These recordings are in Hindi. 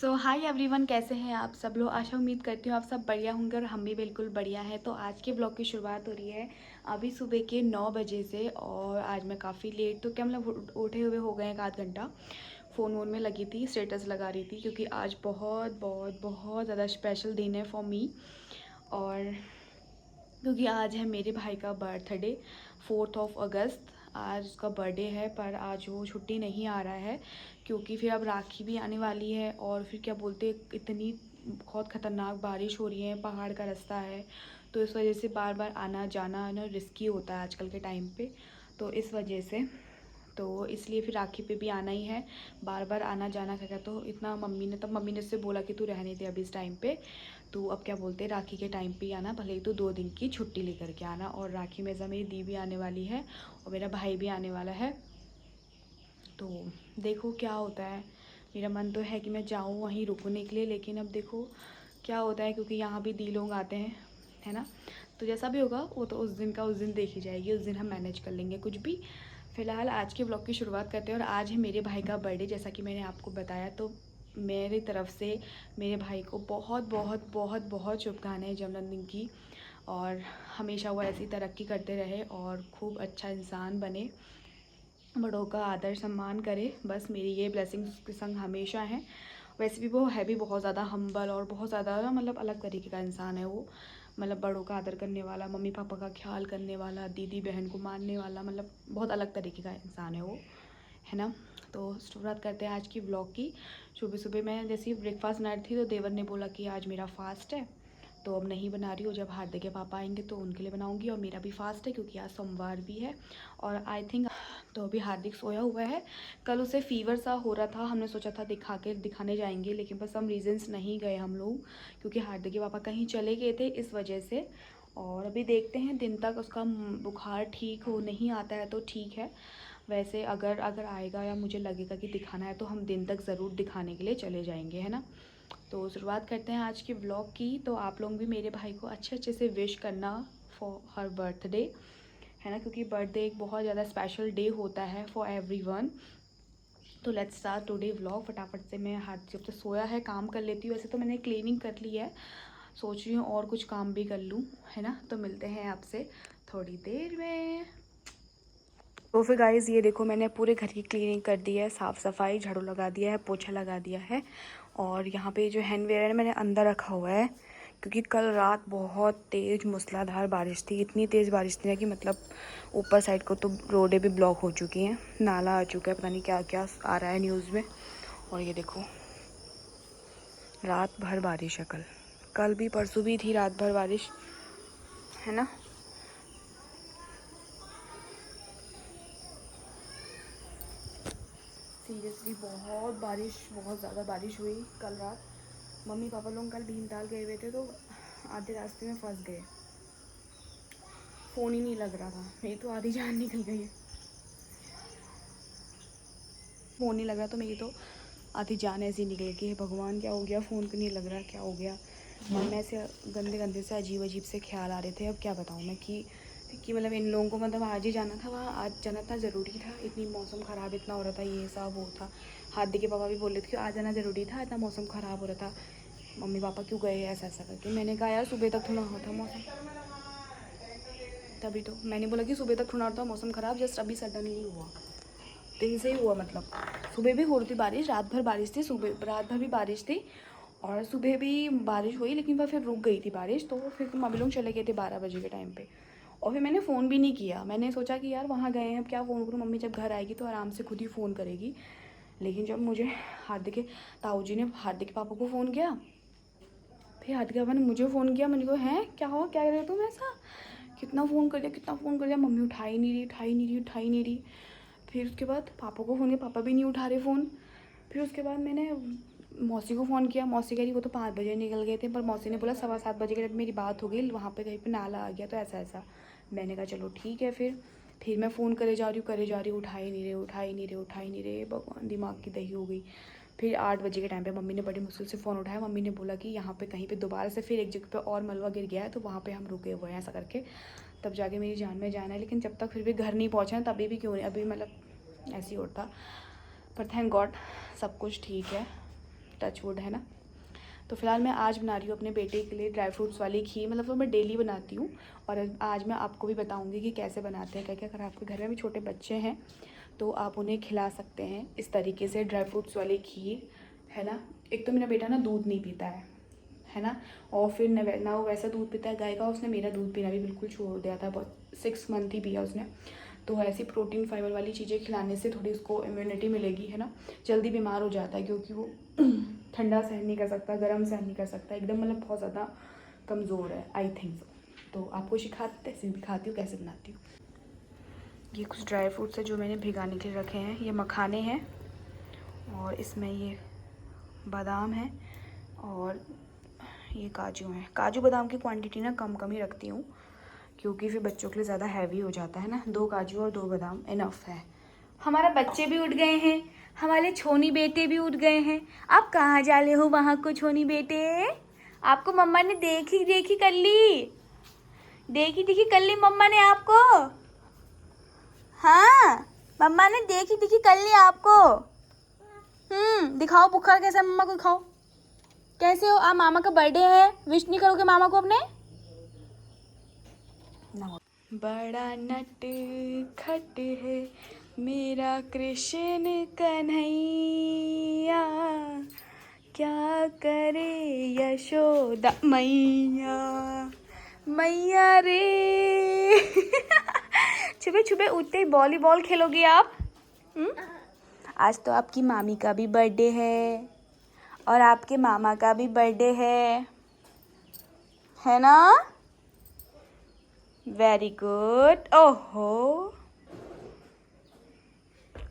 सो हाय एवरीवन, कैसे हैं आप सब लोग। आशा उम्मीद करती हूँ आप सब बढ़िया होंगे और हम भी बिल्कुल बढ़िया हैं। तो आज के ब्लॉग की शुरुआत हो रही है अभी सुबह के 9 बजे से। और आज मैं काफ़ी लेट तो क्या मतलब उठे हुए हो गए हैं, एक आध घंटा फ़ोन वोन में लगी थी, स्टेटस लगा रही थी क्योंकि आज बहुत बहुत बहुत ज़्यादा स्पेशल दिन है फॉर मी। और क्योंकि आज है मेरे भाई का बर्थडे, 4 अगस्त आज उसका बर्थडे है। पर आज वो छुट्टी नहीं आ रहा है क्योंकि फिर अब राखी भी आने वाली है। और फिर क्या बोलते, इतनी बहुत ख़तरनाक बारिश हो रही है, पहाड़ का रास्ता है, तो इस वजह से बार बार आना जाना ना रिस्की होता है आजकल के टाइम पे। तो इस वजह से तो इसलिए फिर राखी पे भी आना ही है, बार बार आना जाना क्या। तो इतना मम्मी ने उससे बोला कि तू रहने दे अभी इस टाइम पे, तो अब क्या बोलते हैं राखी के टाइम पे ही आना, भले ही तो 2 दिन की छुट्टी लेकर के आना। और राखी में मेरी दी भी आने वाली है और मेरा भाई भी आने वाला है। तो देखो क्या होता है। मेरा मन तो है कि मैं जाऊँ वहीं रुकने के लिए, लेकिन अब देखो क्या होता है क्योंकि यहाँ भी दी लोग आते हैं, है ना। तो जैसा भी होगा वो तो उस दिन का उस दिन देखी जाएगी, उस दिन हम मैनेज कर लेंगे कुछ भी। फ़िलहाल आज के ब्लॉग की शुरुआत करते हैं। और आज है मेरे भाई का बर्थडे, जैसा कि मैंने आपको बताया। तो मेरी तरफ से मेरे भाई को बहुत बहुत बहुत बहुत शुभकामनाएं जन्मदिन की। और हमेशा वो ऐसी तरक्की करते रहे और खूब अच्छा इंसान बने, बड़ों का आदर सम्मान करे, बस मेरी ये ब्लेसिंग्स उसके संग हमेशा हैं। वैसे भी वो है भी बहुत ज़्यादा हम्बल और बहुत ज़्यादा ना मतलब अलग तरीके का इंसान है वो। मतलब बड़ों का आदर करने वाला, मम्मी पापा का ख्याल करने वाला, दीदी बहन को मानने वाला, मतलब बहुत अलग तरीके का इंसान है वो, है ना। तो शुरुआत करते हैं आज की व्लॉग की। सुबह सुबह मैं जैसे ही ब्रेकफास्ट बनाई थी तो देवर ने बोला कि आज मेरा फास्ट है, तो अब नहीं बना रही हूँ, जब हार्दिक के पापा आएंगे तो उनके लिए बनाऊंगी। और मेरा भी फास्ट है क्योंकि आज सोमवार भी है। और आई थिंक तो अभी हार्दिक सोया हुआ है। कल उसे फ़ीवर सा हो रहा था, हमने सोचा था दिखाने जाएंगे, लेकिन बस सम रीजंस नहीं गए हम लोग क्योंकि हार्दिक के पापा कहीं चले गए थे, इस वजह से। और अभी देखते हैं दिन तक उसका बुखार ठीक हो, नहीं आता है तो ठीक है। वैसे अगर अगर आएगा या मुझे लगेगा कि दिखाना है तो हम दिन तक ज़रूर दिखाने के लिए चले जाएंगे, है ना। तो शुरुआत करते हैं आज की व्लॉग की। तो आप लोग भी मेरे भाई को अच्छे अच्छे से विश करना फॉर हर बर्थडे, है ना, क्योंकि बर्थडे एक बहुत ज़्यादा स्पेशल डे होता है फॉर एवरीवन। तो लेट्स स्टार्ट टुडे व्लॉग। फटाफट से मैं हाथ जब से सोया है काम कर लेती हूँ। वैसे तो मैंने क्लीनिंग कर ली है, सोच रही हूँ और कुछ काम भी कर लूँ, है ना। तो मिलते हैं आपसे थोड़ी देर में। तो फिर गाइज़ ये देखो, मैंने पूरे घर की क्लीनिंग कर दी है, साफ़ सफाई, झाड़ू लगा दिया है, पोछा लगा दिया है। और यहाँ पे जो हैंडवेयर है मैंने अंदर रखा हुआ है क्योंकि कल रात बहुत तेज़ मूसलाधार बारिश थी। इतनी तेज़ बारिश थी ना कि मतलब ऊपर साइड को तो रोडें भी ब्लॉक हो चुकी हैं, नाला आ चुका है, पता नहीं क्या क्या आ रहा है न्यूज़ में। और ये देखो रात भर बारिश है, कल कल भी परसों भी थी रात भर बारिश, है ना। सीरियसली बहुत बारिश, बहुत ज़्यादा बारिश हुई कल रात। मम्मी पापा लोग कल भीमताल गए हुए थे तो आधे रास्ते में फंस गए, फ़ोन ही नहीं लग रहा था। मेरी तो आधी जान निकल गई है, फ़ोन नहीं लग रहा तो मेरी तो आधी जान ऐसी निकल गई है। भगवान क्या हो गया, फ़ोन क्यों नहीं लग रहा, क्या हो गया। मन में ऐसे गंदे गंदे से अजीब अजीब से ख्याल आ रहे थे। अब क्या बताऊँ मैं कि मतलब इन लोगों को मतलब आज ही जाना था वहाँ, आज जाना था ज़रूरी था। इतनी मौसम ख़राब इतना हो रहा था, ये सब वो था। हार्दिक के पापा भी बोल रहे थे कि आज जाना ज़रूरी था, इतना मौसम ख़राब हो रहा था, मम्मी पापा क्यों गए ऐसा ऐसा करके। मैंने कहा यार सुबह तक थोड़ा होता मौसम, तभी तो मैंने बोला कि सुबह तक थोड़ा होता मौसम ख़राब, जस्ट अभी सडनली हुआ, दिन से ही हुआ। मतलब सुबह भी हो रही थी बारिश, रात भर बारिश थी, सुबह रात भर भी बारिश थी और सुबह भी बारिश हुई, लेकिन वह फिर रुक गई थी बारिश। तो फिर मम्मी लोग चले गए थे 12 बजे के टाइम पे। और फिर मैंने फ़ोन भी नहीं किया, मैंने सोचा कि यार वहाँ गए हैं अब क्या फ़ोन करूँ, मम्मी जब घर आएगी तो आराम से खुद ही फ़ोन करेगी। लेकिन जब मुझे हार्दिक के ताऊ जी ने हार्दिक के पापा को फ़ोन किया, फिर हार्दिक के पापा ने मुझे फ़ोन किया, मैंने कहा हैं क्या हुआ, क्या कर रहे हो तुम ऐसा, कितना फ़ोन कर दिया, कितना फ़ोन कर दिया। मम्मी उठाई नहीं रही, उठाई नहीं रही, उठाई नहीं रही। फिर उसके बाद पापा को फ़ोन किया, पापा भी नहीं उठा रहे फ़ोन। फिर उसके बाद मैंने मौसी को फ़ोन किया, मौसी कह रही वो तो 5 बजे निकल गए थे, पर मौसी ने बोला 7:15 बजे के टाइम मेरी बात हो गई, वहाँ पे कहीं पे नाला आ गया तो ऐसा ऐसा। मैंने कहा चलो ठीक है। फिर मैं फ़ोन करे जा रही हूँ, उठा ही नहीं रहे, उठा ही नहीं रहे, उठा ही नहीं रहे। भगवान दिमाग की दही हो गई। फिर 8 बजे के टाइम पे मम्मी ने बड़ी मुश्किल से फ़ोन उठाया। मम्मी ने बोला कि यहाँ पे कहीं पे दोबारा से फिर एक जगह पे और मलबा गिर गया है तो वहाँ पे हम रुके हुए हैं, ऐसा करके। तब जाके मेरी जान में जान है, लेकिन जब तक फिर भी घर नहीं पहुँचा है तभी भी क्यों नहीं, अभी मतलब ऐसे ही होता। पर थैंक गॉड सब कुछ ठीक है, टच वुड, है ना। तो फिलहाल मैं आज बना रही हूँ अपने बेटे के लिए ड्राई फ्रूट्स वाली खीर। मतलब तो मैं डेली बनाती हूँ और आज मैं आपको भी बताऊँगी कि कैसे बनाते हैं। क्या क्या, अगर आपके घर में भी छोटे बच्चे हैं तो आप उन्हें खिला सकते हैं इस तरीके से ड्राई फ्रूट्स वाली खीर, है ना। एक तो मेरा बेटा ना दूध नहीं पीता है ना, और फिर ना वो वैसा दूध पीता है गाय का। उसने मेरा दूध पीना भी बिल्कुल छोड़ दिया था, बहुत 6 मंथ ही पिया उसने। तो ऐसी प्रोटीन फाइबर वाली चीज़ें खिलाने से थोड़ी उसको इम्यूनिटी मिलेगी, है ना। जल्दी बीमार हो जाता है क्योंकि वो ठंडा सहन नहीं कर सकता, गर्म सहन नहीं कर सकता, एकदम मतलब बहुत ज़्यादा कमज़ोर है, आई थिंक सो। तो आपको दिखाती हूँ कैसे बनाती हूँ। ये कुछ ड्राई फ्रूट्स है जो मैंने भिगाने के लिए रखे हैं। ये मखाने हैं और इसमें ये बादाम है और ये काजू हैं। काजू बादाम की क्वांटिटी ना कम कम ही रखती हूँ क्योंकि फिर बच्चों के लिए ज़्यादा हैवी हो जाता है ना। 2 काजू और 2 बादाम इनफ है। हमारा बच्चे भी उठ गए हैं, हमारे छोनी बेटे भी उठ गए हैं। आप कहाँ जा रहे हो वहाँ को छोनी बेटे? आपको मम्मा ने देखी कर ली, देखी कर ली मम्मा ने आपको। हाँ, मम्मा ने देखी कर ली आपको। दिखाओ बुखार कैसा, मम्मा को दिखाओ कैसे हो आप। मामा का बर्थडे है, विश नहीं करोगे मामा को अपने? बड़ा नट खट है मेरा कृष्ण कन्हैया, क्या करे यशोदा मैया, मैया रे। छुपे छुपे उठते ही वॉलीबॉल खेलोगे आप? आज तो आपकी मामी का भी बर्थडे है और आपके मामा का भी बर्थडे है ना। Very good. ओहो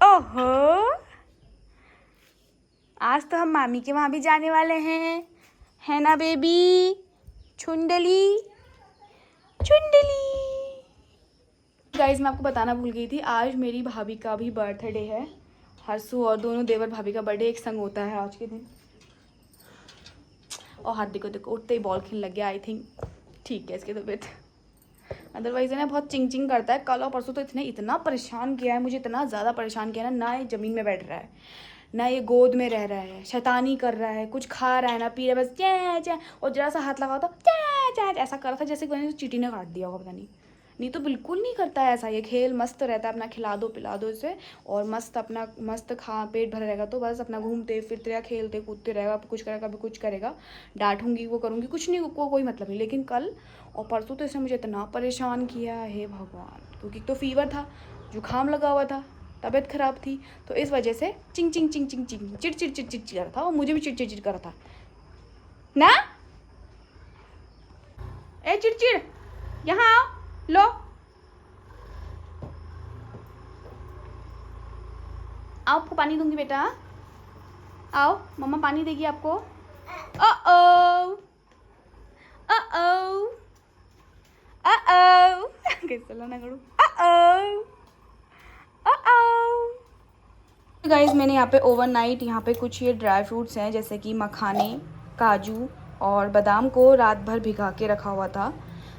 ओहो, आज तो हम मामी के वहाँ भी जाने वाले हैं, है ना बेबी? छुंडली छुंडली। गाइज मैं आपको बताना भूल गई थी, आज मेरी भाभी का भी बर्थडे है। हर्षू और दोनों देवर भाभी का बर्थडे एक संग होता है आज के दिन। और हाथ देखो उठते ही बॉल खेलने लग गया। आई थिंक ठीक है इसकी तबीयत, अदरवाइज है ना बहुत चिंग चिंग करता है। कल और परसों तो इतना परेशान किया है मुझे, इतना ज़्यादा परेशान किया ना ये ज़मीन में बैठ रहा है, ना ये गोद में रह रहा है, शैतानी कर रहा है, कुछ खा रहा है ना पी रहा है, बस चे चे। और जरा सा हाथ लगाओ तो चे चे ऐसा कर रहा था जैसे कि चींटी ने काट दिया होगा, पता नहीं तो बिल्कुल नहीं करता है ऐसा। ये खेल मस्त रहता है, अपना खिला दो पिला दो इसे और मस्त अपना मस्त खा पेट भरा रहेगा तो बस अपना घूमते फिरते या खेलते कूदते रहेगा। कुछ करेगा कभी कुछ करेगा, डांटूंगी वो करूँगी, कुछ नहीं को कोई मतलब नहीं। लेकिन कल और परसों तो इसने मुझे इतना परेशान किया है भगवान, क्योंकि तो फीवर था, जुकाम लगा हुआ था, तबीयत ख़राब थी, तो इस वजह से चिंग चिंग चिंग चिंग चिंग चिड़ चिड़ चिड़ चिड़ चिड़ था और मुझे भी चिड़ चिड़ चिड़ कर रहा था ना। ए चिड़चिड़ यहाँ आओ, लो आपको पानी दूंगी बेटा, आओ मम्मा पानी देगी आपको। कैसे ना करूँ। गाइज मैंने यहाँ पे ओवरनाइट यहाँ पे कुछ ये ड्राई फ्रूट्स हैं जैसे कि मखाने, काजू और बादाम को रात भर भिगा के रखा हुआ था,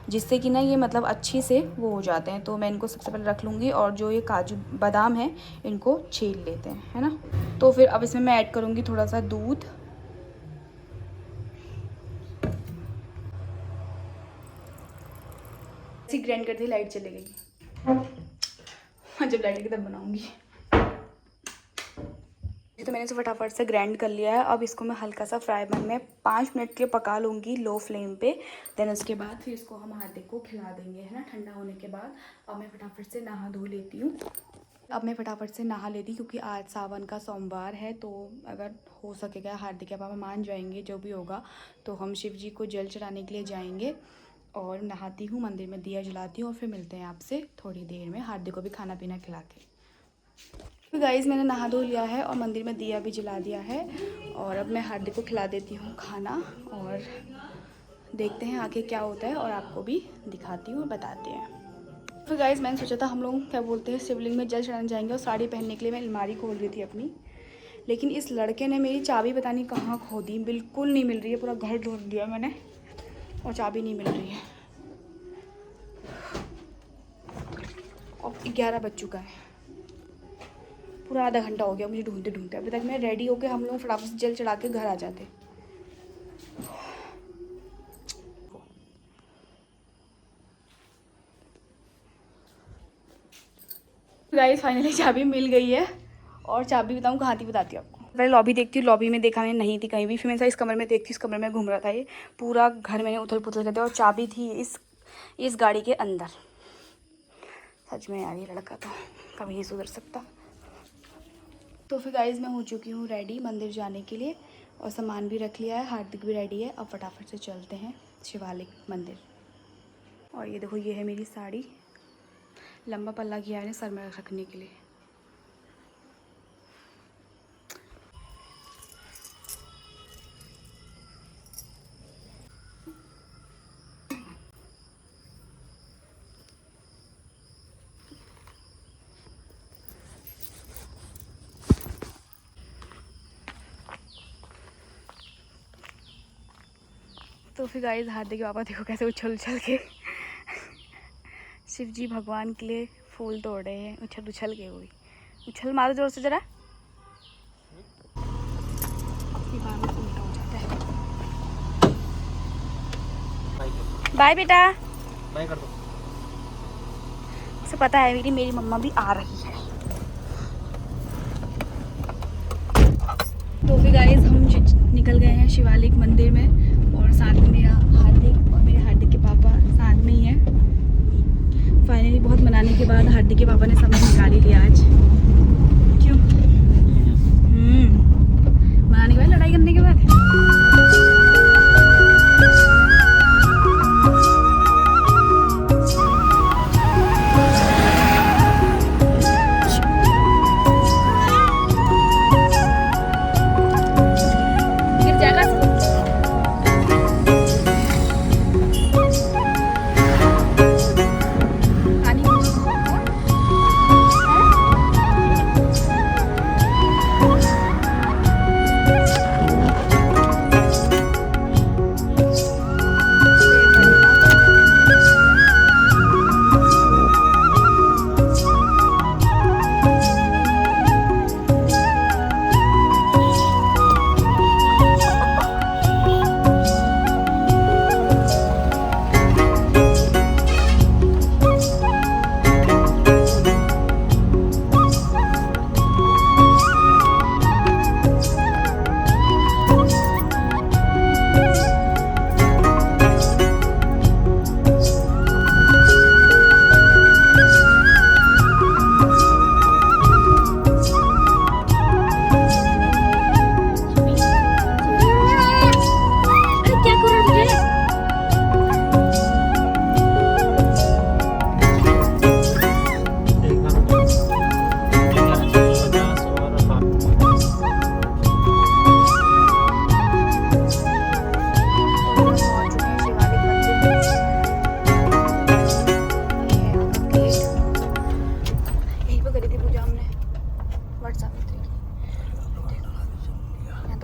जिससे कि ना ये मतलब अच्छी से वो हो जाते हैं। तो मैं इनको सबसे पहले रख लूँगी और जो ये काजू बादाम है इनको छील लेते हैं, है ना। तो फिर अब इसमें मैं ऐड करूँगी थोड़ा सा दूध, ऐसे ग्राइंड करती लाइट चली गई, जब लाइट की तब बनाऊँगी। तो मैंने इसे फटाफट से ग्राइंड कर लिया है। अब इसको मैं हल्का सा फ्राई पैन में 5 मिनट के पका लूँगी लो फ्लेम पे। देन उसके बाद फिर इसको हम हार्दिक को खिला देंगे, है ना, ठंडा होने के बाद। अब मैं फटाफट से नहा धो लेती हूँ। क्योंकि आज सावन का सोमवार है, तो अगर हो सकेगा हार्दिक के पापा मान जाएंगे जो भी होगा तो हम शिव जी को जल चढ़ाने के लिए जाएंगे। और नहाती हूँ, मंदिर में दिया जलाती हूँ और फिर मिलते हैं आपसे थोड़ी देर में हार्दिक को भी खाना पीना खिला के। तो गाइज़ मैंने नहा धो लिया है और मंदिर में दिया भी जला दिया है और अब मैं हार्दिक को खिला देती हूँ खाना और देखते हैं आगे क्या होता है और आपको भी दिखाती हूँ और बताते हैं। तो गाइज़ मैंने सोचा था हम लोग क्या बोलते हैं शिवलिंग में जल चढ़ाने जाएंगे और साड़ी पहनने के लिए मैं अलमारी खोल रही थी अपनी, लेकिन इस लड़के ने मेरी चाबी पता नहीं कहाँ खो दी, बिल्कुल नहीं मिल रही है। पूरा घर ढूंढ लिया मैंने और चाबी नहीं मिल रही है। अब 11 बज चुका है। पूरा आधा घंटा हो गया मुझे ढूंढते ढूंढते। अभी तक मैं रेडी होकर हम लोग फटाफट से जल चढ़ा के घर आ जाते। गाइस फाइनली चाबी मिल गई है, और चाबी बताऊँ कहाँ थी बताती हूँ आपको। पहले लॉबी देखती हूँ, लॉबी में देखा मैंने नहीं थी कहीं भी, फिर मैंने इस कमरे में देखती, इस कमरे में घूम रहा था ये पूरा घर, मैंने उथल पुथल कर दिया, और चाबी थी इस गाड़ी के अंदर। सच में यार ये लड़का तो कभी नहीं सुधर सकता। तो फिर गाइस मैं हो चुकी हूँ रेडी मंदिर जाने के लिए, और सामान भी रख लिया है, हार्दिक भी रेडी है। अब फटाफट से चलते हैं शिवालिक मंदिर। और ये देखो ये है मेरी साड़ी, लंबा पल्ला किया है सर में रखने के लिए। तो फिर गाइस हार्दिक पापा देखो कैसे उछल उछल के शिव जी भगवान के लिए फूल तोड़ रहे हैं, उछल उछल के। वो उछल मारो जोर से जरा, अपनी बार में उल्टा हो जाता है। बाय बेटा, बाय कर दो। उसे पता है मेरी मम्मा भी आ रही है। तो फिर गाइस हम निकल गए हैं शिवालिक मंदिर में, और साथ में मेरा हार्दिक और मेरे हार्दिक के पापा साथ में ही हैं। फाइनली बहुत मनाने के बाद हार्दिक के पापा ने समय निकाल ही लिया आज। क्यों? मनाने के बाद, लड़ाई करने के बाद।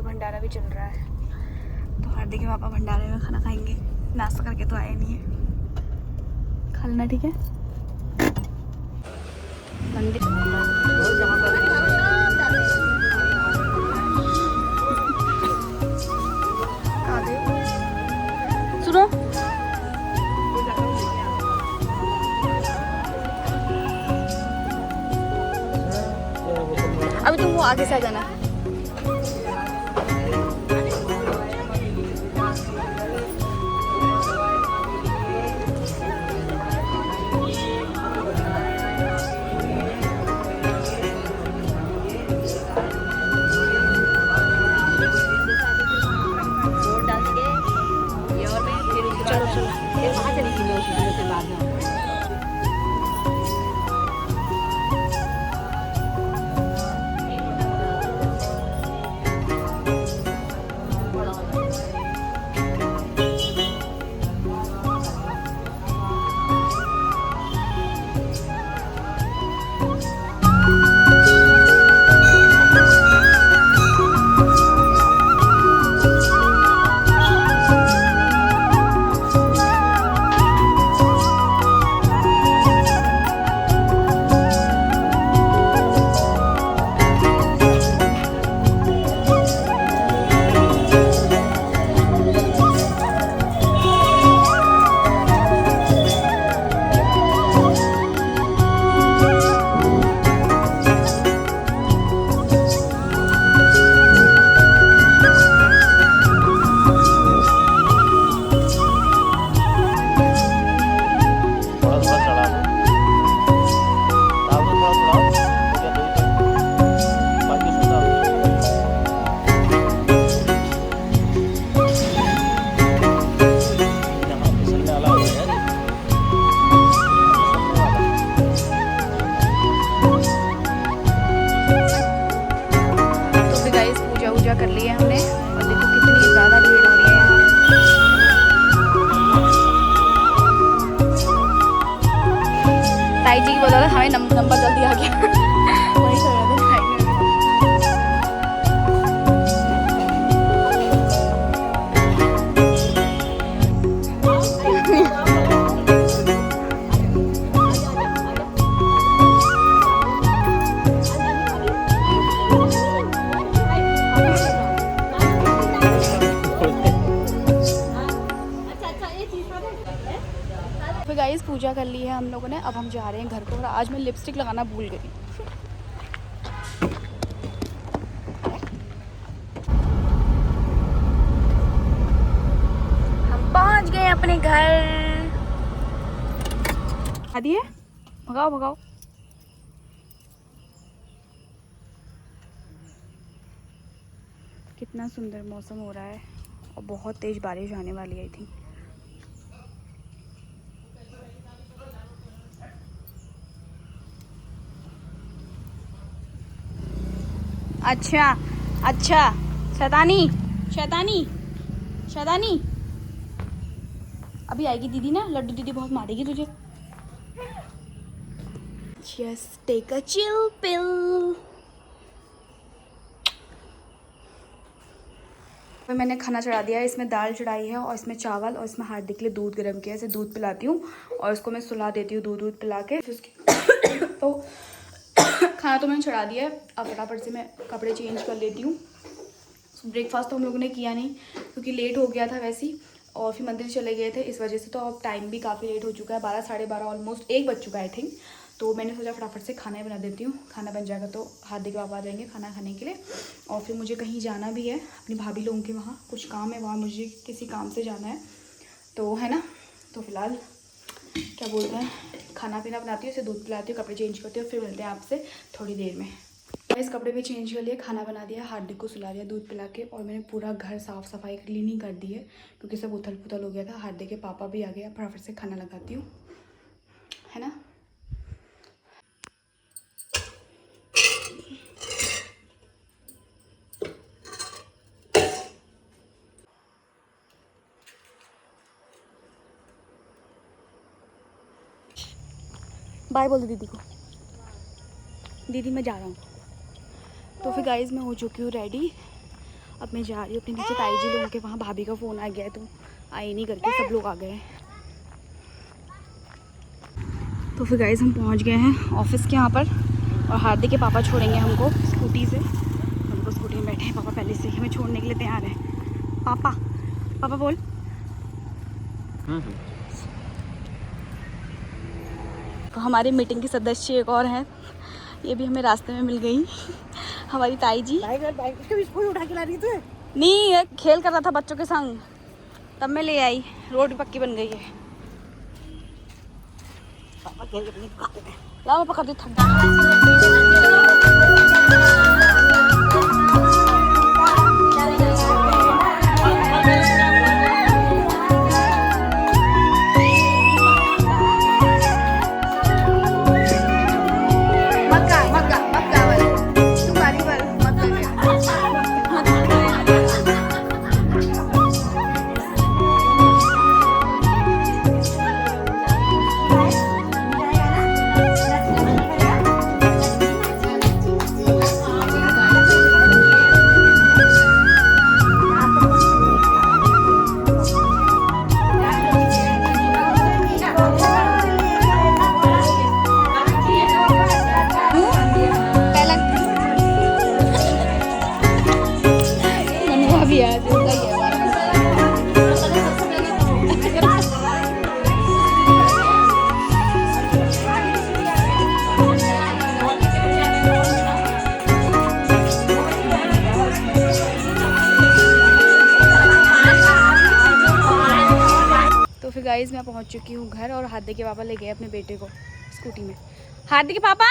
भंडारा भी चल रहा है, तो हार्दिक के पापा भंडारे में खाना खाएंगे। नाश्ता करके तो आए नहीं है, खा लेना ठीक है। मंदिर सुनो, अभी तुम वो आगे से आ जाना। फिर गाइस पूजा कर ली है हम लोगों ने, अब हम जा रहे हैं घर को। और आज मैं लिपस्टिक लगाना भूल गई। हम पहुंच गए अपने घर। आ दिए, भगाओ भगाओ। कितना सुंदर मौसम हो रहा है और बहुत तेज बारिश आने वाली है आई थिंक। अच्छा अच्छा, शैतानी शैतानी शैतानी। अभी आएगी दीदी ना, लड्डू दीदी बहुत मारेगी तुझे। Just take a chill pill। मैंने खाना चढ़ा दिया है, इसमें दाल चढ़ाई है और इसमें चावल और इसमें हार्दिक के लिए दूध गर्म किया है। इसे दूध पिलाती हूँ और इसको मैं सुला देती हूँ दूध पिला के। तो खाना तो मैंने चढ़ा दिया है, अब फटाफट से मैं कपड़े चेंज कर लेती हूँ। ब्रेकफास्ट तो हम लोगों ने किया नहीं क्योंकि लेट हो गया था वैसे ही, और फिर मंदिर चले गए थे इस वजह से। तो अब टाइम भी काफ़ी लेट हो चुका है, 12 साढ़े 12 ऑलमोस्ट 1 बज चुका है आई थिंक। तो मैंने सोचा फटाफट से खाना ही बना देती हूँ। खाना बन जाएगा तो हार्दिक बाबा आ जाएंगे खाना खाने के लिए। और फिर मुझे कहीं जाना भी है, अपनी भाभी लोगों के वहाँ कुछ काम है, वहाँ मुझे किसी काम से जाना है तो है ना। तो फिलहाल क्या बोलते हैं, खाना पीना बनाती हूँ, इसे दूध पिलाती हूँ, कपड़े चेंज करती हूँ, फिर मिलते हैं आपसे थोड़ी देर में। इस कपड़े भी चेंज कर लिए, खाना बना दिया, हार्दिक को सुला दिया दूध पिला के। और मैंने पूरा घर साफ़ सफाई क्लीनिंग कर दी है क्योंकि सब उथल पुथल हो गया था। हार्दिक के पापा भी आ गया, फटाफट से खाना लगाती हूँ, है ना। बाय बोल दो दीदी को, दीदी मैं जा रहा हूँ। तो फिर गाइज मैं हो चुकी हूँ रेडी, अब मैं जा रही हूँ अपने नीचे ताई जी लोगों के वहाँ। भाभी का फ़ोन आ गया है तो आई नहीं करके सब लोग आ गए हैं। तो फिर गाइज हम पहुँच गए हैं ऑफिस के यहाँ पर, और हार्दिक के पापा छोड़ेंगे हमको स्कूटी से। हमको स्कूटी में बैठे हैं पापा पहले से ही, हमें छोड़ने के लिए तैयार है। पापा पापा बोल। तो हमारी मीटिंग की सदस्य एक और हैं, ये भी हमें रास्ते में मिल गई, हमारी ताई जी। स्कूल उठा के ला रही थी? नहीं, खेल कर रहा था बच्चों के संग, तब मैं ले आई। रोड भी पक्की बन गई है। लाओ मैं पकड़ दी, थक गाइस मैं पहुंच चुकी हूँ घर, और हार्दिक के पापा ले गए अपने बेटे को स्कूटी में। हार्दिक के पापा,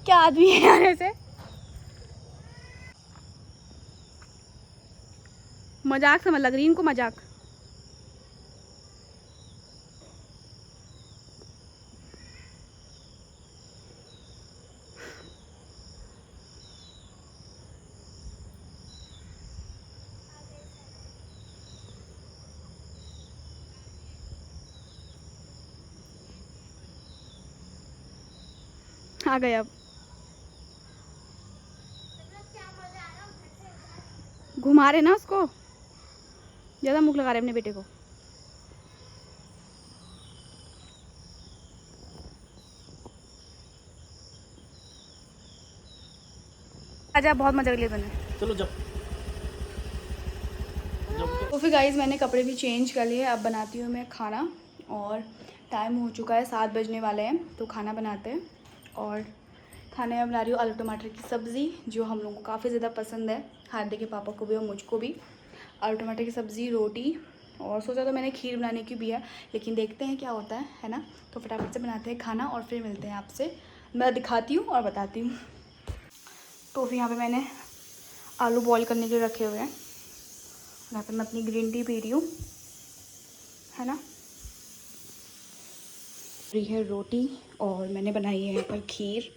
क्या आदमी है यार ऐसे, मजाक समझ लग रही इनको, मजाक। आ गए अब, घुमा रहे ना उसको, ज़्यादा मुख लगा रहे अपने बेटे को। आजा, बहुत मजा कर लिया तूने। चलो जब तो फिर गाइज़ मैंने कपड़े भी चेंज कर लिए, अब बनाती हूँ मैं खाना। और टाइम हो चुका है, 7 बजने वाले हैं, तो खाना बनाते हैं। और खाने में बना रही हूँ आलू टमाटर की सब्ज़ी, जो हम लोगों को काफ़ी ज़्यादा पसंद है, हार्दिक के पापा को भी और मुझको भी। आलू टमाटर की सब्ज़ी, रोटी, और सोचा तो मैंने खीर बनाने की भी है, लेकिन देखते हैं क्या होता है ना। तो फटाफट से बनाते हैं खाना और फिर मिलते हैं आपसे, मैं दिखाती हूँ और बताती हूँ। तो फिर यहाँ पे मैंने आलू बॉईल करने के लिए रखे हुए हैं। यहाँ पे मैं अपनी ग्रीन टी पी रही हूँ, है ना। रही है रोटी, और मैंने बनाई है यहाँ पर खीर,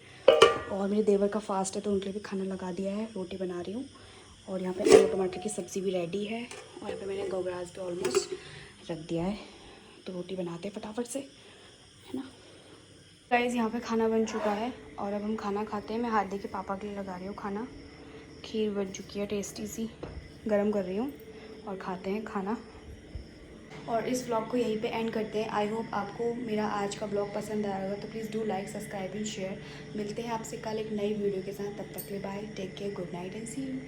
और मेरे देवर का फास्ट है तो उनके लिए भी खाना लगा दिया है, रोटी बना रही हूँ। और यहाँ पे आलू टमाटर की सब्ज़ी भी रेडी है, और यहाँ पे मैंने गोगराज भी ऑलमोस्ट रख दिया है। तो रोटी बनाते हैं फटाफट से, है ना। गाइस यहाँ पे खाना बन चुका है और अब हम खाना खाते हैं। मैं हार्दिक के पापा के लिए लगा रही हूँ खाना। खीर बन चुकी है, टेस्टी सी गरम कर रही हूँ, और खाते हैं खाना। और इस व्लॉग को यहीं पे एंड करते हैं। आई होप आपको मेरा आज का व्लॉग पसंद आया होगा, तो please do like, subscribe and share. मिलते हैं आपसे कल एक नई वीडियो के साथ, तब तक के लिए bye, take care, good night and see you.